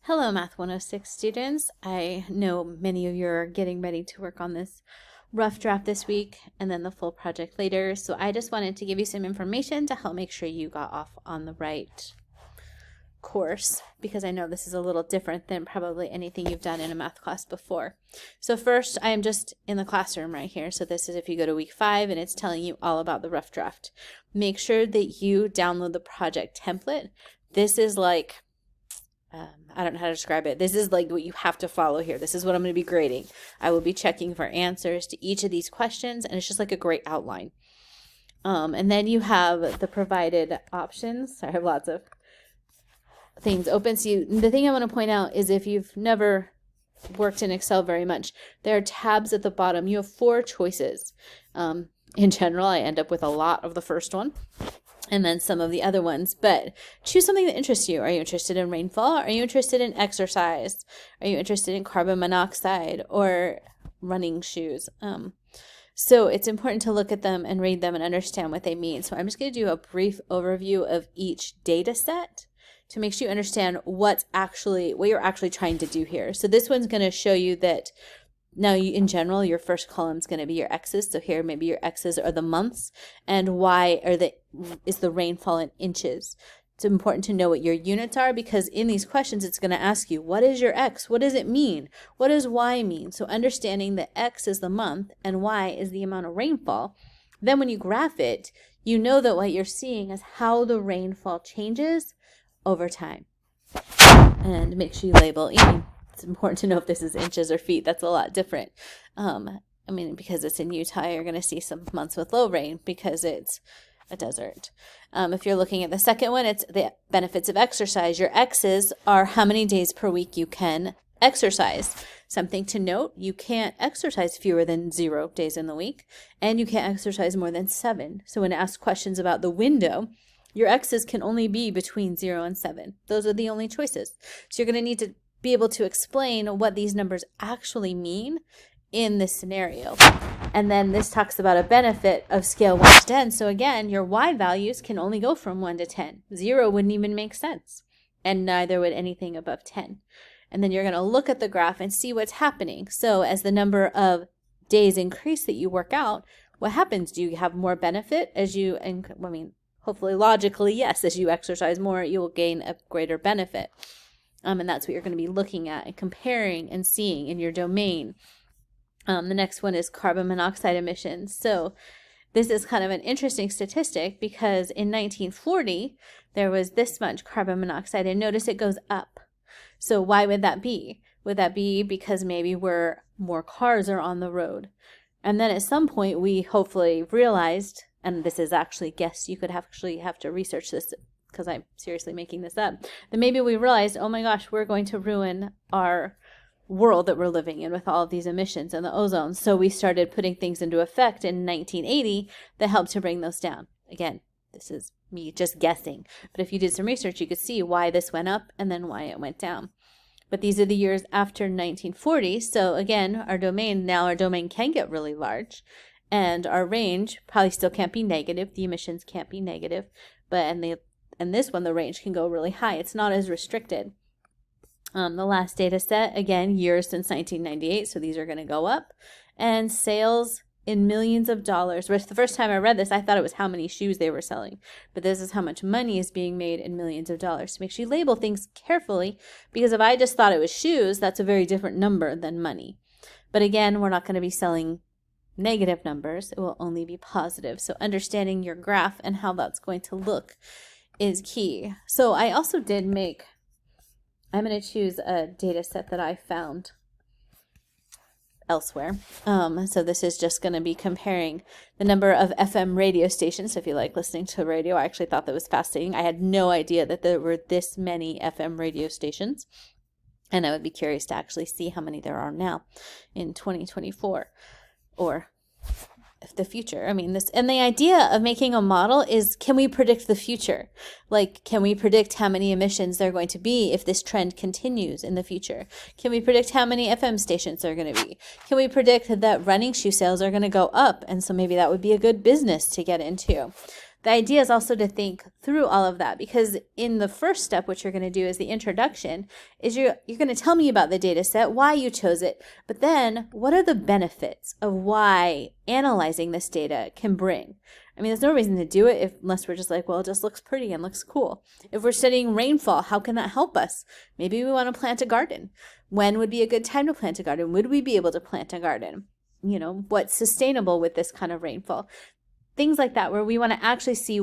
Hello, Math 106 students. I know many of you are getting ready to work on this rough draft this week and then the full project later. So I just wanted to give you some information to help make sure you got off on the right course, because I know this is a little different than probably anything you've done in a math class before. So first, I am just in the classroom right here. So this is if you go to week 5 and it's telling you all about the rough draft. Make sure that you download the project template. This is like I don't know how to describe it. This is like what you have to follow here. This is what I'm going to be grading. I will be checking for answers to each of these questions, and it's just like a great outline. And then you have the provided options. I have lots of things open. So the thing I want to point out is if you've never worked in Excel very much, there are tabs at the bottom. You have 4 choices. In general, I end up with a lot of the first one, and then some of the other ones, but choose something that interests you. Are you interested in rainfall? Are you interested in exercise? Are you interested in carbon monoxide or running shoes? So it's important to look at them and read them and understand what they mean. So I'm just going to do a brief overview of each data set to make sure you understand what you're actually trying to do here. So this one's going to show you that now, in general, your first column is going to be your X's. So here, maybe your X's are the months, and Y is the rainfall in inches. It's important to know what your units are, because in these questions, it's going to ask you, what is your X? What does it mean? What does Y mean? So understanding that X is the month and Y is the amount of rainfall, then when you graph it, you know that what you're seeing is how the rainfall changes over time. And make sure you label. It's important to know if this is inches or feet. That's a lot different. Because it's in Utah, you're going to see some months with low rain because it's a desert. If you're looking at the second one, it's the benefits of exercise. Your X's are how many days per week you can exercise. Something to note, you can't exercise fewer than 0 days in the week, and you can't exercise more than 7. So when asked questions about the window, your X's can only be between 0 and 7. Those are the only choices. So you're going to need to be able to explain what these numbers actually mean in this scenario. And then this talks about a benefit of scale 1 to 10. So again, your Y values can only go from 1 to 10. 0 wouldn't even make sense, and neither would anything above 10. And then you're going to look at the graph and see what's happening. So as the number of days increase that you work out, what happens? Do you have more benefit hopefully logically, yes, as you exercise more, you will gain a greater benefit. And that's what you're going to be looking at and comparing and seeing in your domain. The next one is carbon monoxide emissions. So this is kind of an interesting statistic because in 1940, there was this much carbon monoxide, and notice it goes up. So why would that be? Would that be because maybe more cars are on the road? And then at some point, we hopefully realized, and this is actually guess, you could actually have to research this because I'm seriously making this up, then maybe we realized, oh my gosh, we're going to ruin our world that we're living in with all of these emissions and the ozone. So we started putting things into effect in 1980 that helped to bring those down. Again, this is me just guessing. But if you did some research, you could see why this went up and then why it went down. But these are the years after 1940. So again, our domain can get really large. And our range probably still can't be negative. The emissions can't be negative. And this one, the range can go really high. It's not as restricted. The last data set, again, years since 1998, so these are going to go up. And sales in millions of dollars, which the first time I read this, I thought it was how many shoes they were selling. But this is how much money is being made in millions of dollars. So make sure you label things carefully, because if I just thought it was shoes, that's a very different number than money. But again, we're not going to be selling negative numbers. It will only be positive. So understanding your graph and how that's going to look is key. So I also I'm going to choose a data set that I found elsewhere. So this is just going to be comparing the number of FM radio stations. So if you like listening to radio, I actually thought that was fascinating. I had no idea that there were this many FM radio stations. And I would be curious to actually see how many there are now in 2024 or the future. And the idea of making a model is, can we predict the future? Like, can we predict how many emissions there are going to be if this trend continues in the future? Can we predict how many FM stations there are going to be? Can we predict that running shoe sales are going to go up? And so maybe that would be a good business to get into. the idea is also to think through all of that, because in the first step, what you're going to do is the introduction, is you're going to tell me about the data set, why you chose it, but then what are the benefits of why analyzing this data can bring. I mean, there's no reason to do it unless we're just like, well, it just looks pretty and looks cool. If we're studying rainfall, how can that help us? Maybe we want to plant a garden. When would be a good time to plant a garden? Would we be able to plant a garden? What's sustainable with this kind of rainfall? Things like that, where we want to actually see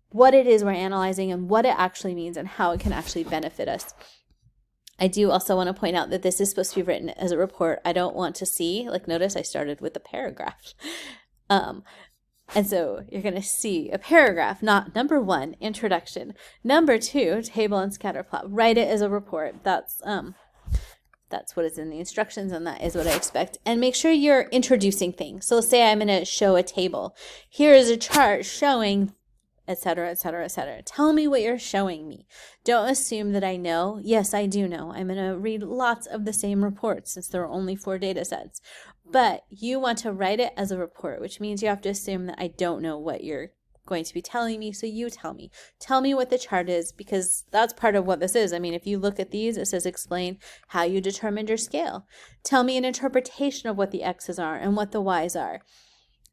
what it is we're analyzing and what it actually means and how it can actually benefit us. I do also want to point out that this is supposed to be written as a report. I don't want to see, like, notice I started with a paragraph. And so you're going to see a paragraph, not number 1, introduction. Number 2, table and scatter plot. Write it as a report. That's what is in the instructions, and that is what I expect. And make sure you're introducing things. So say I'm going to show a table. Here is a chart showing, etc., etc., etc. Tell me what you're showing me. Don't assume that I know. Yes, I do know. I'm going to read lots of the same reports since there are only 4 data sets. But you want to write it as a report, which means you have to assume that I don't know what you're going to be telling me, so you tell me. Tell me what the chart is, because that's part of what this is. I mean, if you look at these, it says explain how you determined your scale. Tell me an interpretation of what the X's are and what the Y's are,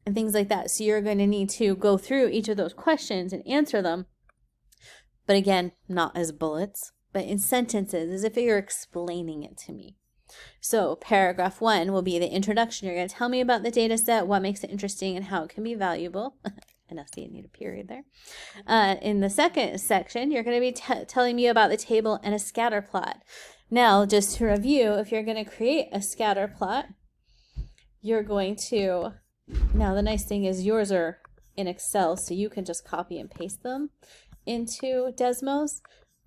and things like that. So you're going to need to go through each of those questions and answer them. But again, not as bullets, but in sentences, as if you're explaining it to me. So paragraph 1 will be the introduction. You're going to tell me about the data set, what makes it interesting, and how it can be valuable. And I see I need a period there. In the second section, you're going to be telling me about the table and a scatter plot. Now, just to review, if you're going to create a scatter plot, you're going to, now the nice thing is yours are in Excel, so you can just copy and paste them into Desmos.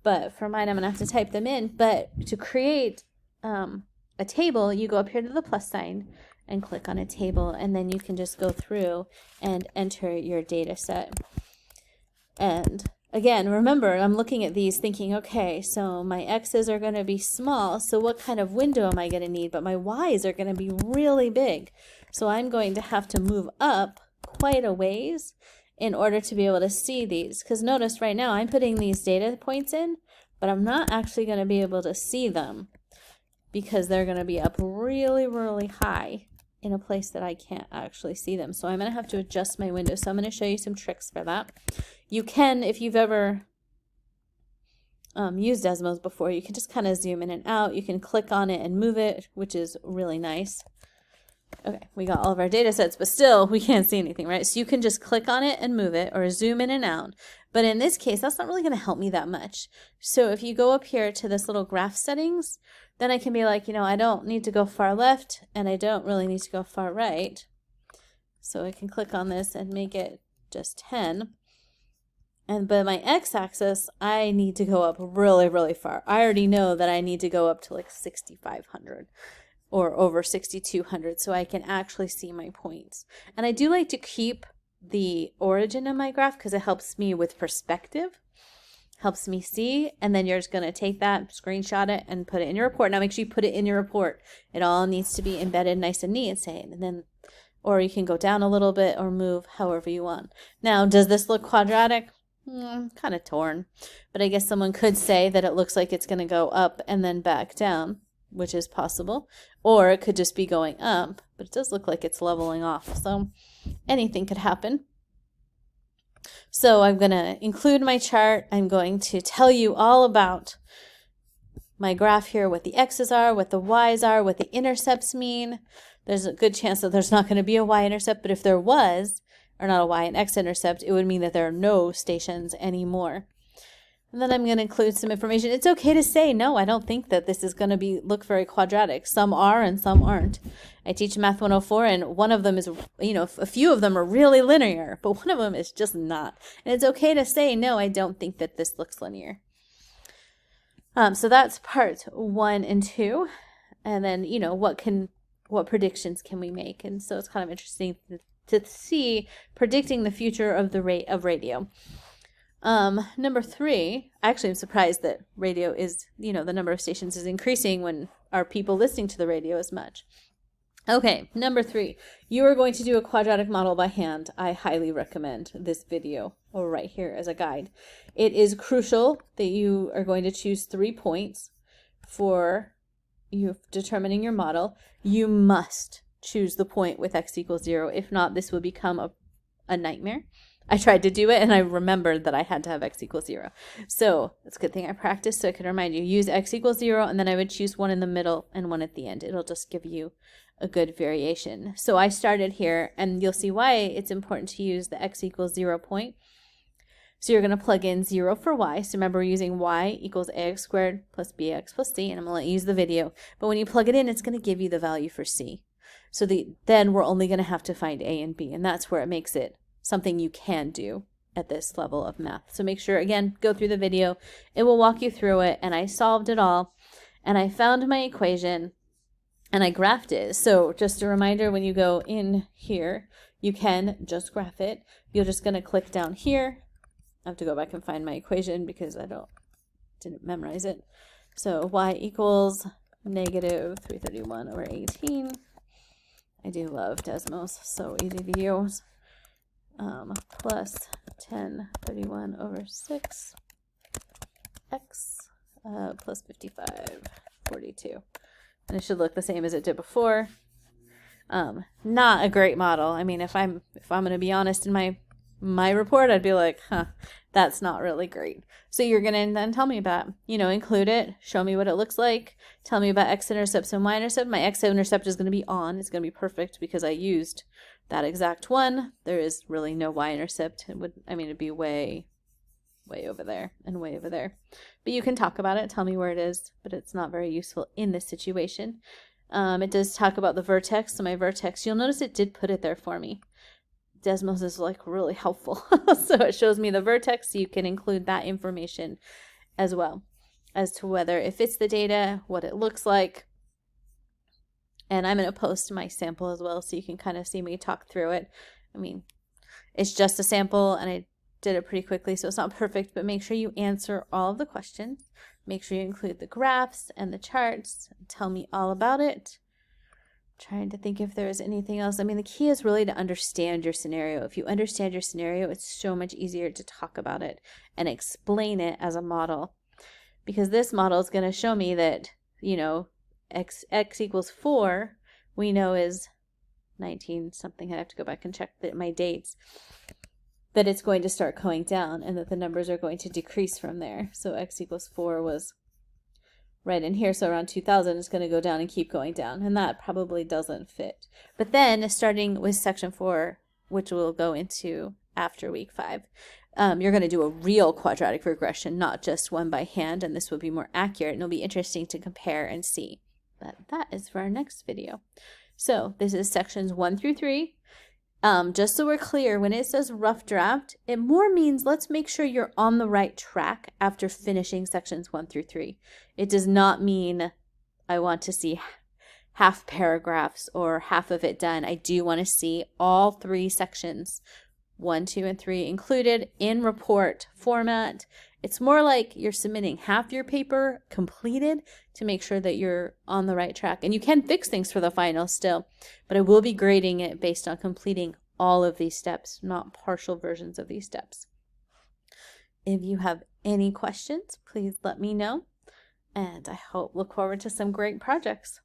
But for mine, I'm going to have to type them in. But to create a table, you go up here to the plus sign and click on a table, and then you can just go through and enter your data set. And again, remember, I'm looking at these thinking, okay, so my X's are going to be small, so what kind of window am I going to need? But my Y's are going to be really big, so I'm going to have to move up quite a ways in order to be able to see these. Because notice right now I'm putting these data points in, but I'm not actually going to be able to see them because they're going to be up really, really high in a place that I can't actually see them. So I'm going to have to adjust my window. So I'm going to show you some tricks for that. You can, if you've ever used Desmos before, you can just kind of zoom in and out. You can click on it and move it, which is really nice. Okay, we got all of our data sets, but still we can't see anything, right? So you can just click on it and move it, or zoom in and out. But in this case, that's not really going to help me that much. So if you go up here to this little graph settings, then I can be like, I don't need to go far left, and I don't really need to go far right. So I can click on this and make it just 10. But my x-axis, I need to go up really, really far. I already know that I need to go up to like 6,500 or over 6,200 so I can actually see my points. And I do like to keep the origin of my graph because it helps me with perspective, helps me see. And then you're just going to take that, screenshot it, and put it in your report. Now make sure you put it in your report. It all needs to be embedded nice and neat, and then, or you can go down a little bit or move however you want. Now, does this look quadratic? Kind of torn, but I guess someone could say that it looks like it's going to go up and then back down, which is possible, or it could just be going up, but it does look like it's leveling off, so anything could happen. So I'm going to include my chart. I'm going to tell you all about my graph here, what the x's are, what the y's are, what the intercepts mean. There's a good chance that there's not going to be a y-intercept, but if there was, or not a y and x-intercept, it would mean that there are no stations anymore. And then I'm going to include some information. It's okay to say, no, I don't think that this is going to look very quadratic. Some are and some aren't. I teach Math 104, and one of them is, a few of them are really linear, but one of them is just not. And it's okay to say, no, I don't think that this looks linear. So that's part 1 and 2. And then, what predictions can we make? And so it's kind of interesting to see predicting the future of the rate of radio. Number 3, actually I'm surprised that radio is, the number of stations is increasing when are people listening to the radio as much. Okay, number 3, you are going to do a quadratic model by hand. I highly recommend this video or right here as a guide. It is crucial that you are going to choose 3 points for you determining your model. You must choose the point with x equals 0. If not, this will become a nightmare. I tried to do it and I remembered that I had to have x equals 0. So it's a good thing I practiced so I can remind you. Use x equals 0 and then I would choose one in the middle and one at the end. It'll just give you a good variation. So I started here and you'll see why it's important to use the x equals 0 point. So you're going to plug in 0 for y. So remember, we're using y equals ax squared plus bx plus c, and I'm going to let you use the video. But when you plug it in, it's going to give you the value for c. So then we're only going to have to find a and b, and that's where it makes it something you can do at this level of math. So make sure, again, go through the video. It will walk you through it, and I solved it all, and I found my equation, and I graphed it. So just a reminder, when you go in here, you can just graph it. You're just going to click down here. I have to go back and find my equation because I didn't memorize it. So y equals negative 331 over 18. I do love Desmos, so easy to use. Plus 1031 over 6 x plus 55, 42. And it should look the same as it did before. Not a great model. I mean, if I'm going to be honest in my report, I'd be like, that's not really great. So you're going to then tell me about, include it, show me what it looks like, tell me about x-intercepts and y-intercept. My x-intercept is going to be on. It's going to be perfect because I used that exact one. There is really no y-intercept. It'd be way over there and way over there. But you can talk about it, tell me where it is, but it's not very useful in this situation. It does talk about the vertex. So my vertex, you'll notice it did put it there for me. Desmos is really helpful. So it shows me the vertex, so you can include that information as well as to whether it fits the data, what it looks like. And I'm going to post my sample as well so you can kind of see me talk through it. It's just a sample and I did it pretty quickly, so it's not perfect, but make sure you answer all of the questions. Make sure you include the graphs and the charts. Tell me all about it. Trying to think if there's anything else. The key is really to understand your scenario. If you understand your scenario, it's so much easier to talk about it and explain it as a model. Because this model is going to show me that, x equals 4, we know is 19 something. I have to go back and check my dates. That it's going to start going down and that the numbers are going to decrease from there. So x equals 4 was right in here, so around 2000 it's going to go down and keep going down, and that probably doesn't fit. But then starting with section 4, which we'll go into after week 5, you're going to do a real quadratic regression, not just one by hand, and this will be more accurate and it'll be interesting to compare and see. But that is for our next video. So this is sections 1 through 3. Just so we're clear, when it says rough draft, it more means let's make sure you're on the right track after finishing sections 1 through 3. It does not mean I want to see half paragraphs or half of it done. I do want to see all 3 sections, 1, 2, and 3 included in report format. It's more like you're submitting half your paper completed to make sure that you're on the right track. And you can fix things for the final still, but I will be grading it based on completing all of these steps, not partial versions of these steps. If you have any questions, please let me know. And I look forward to some great projects.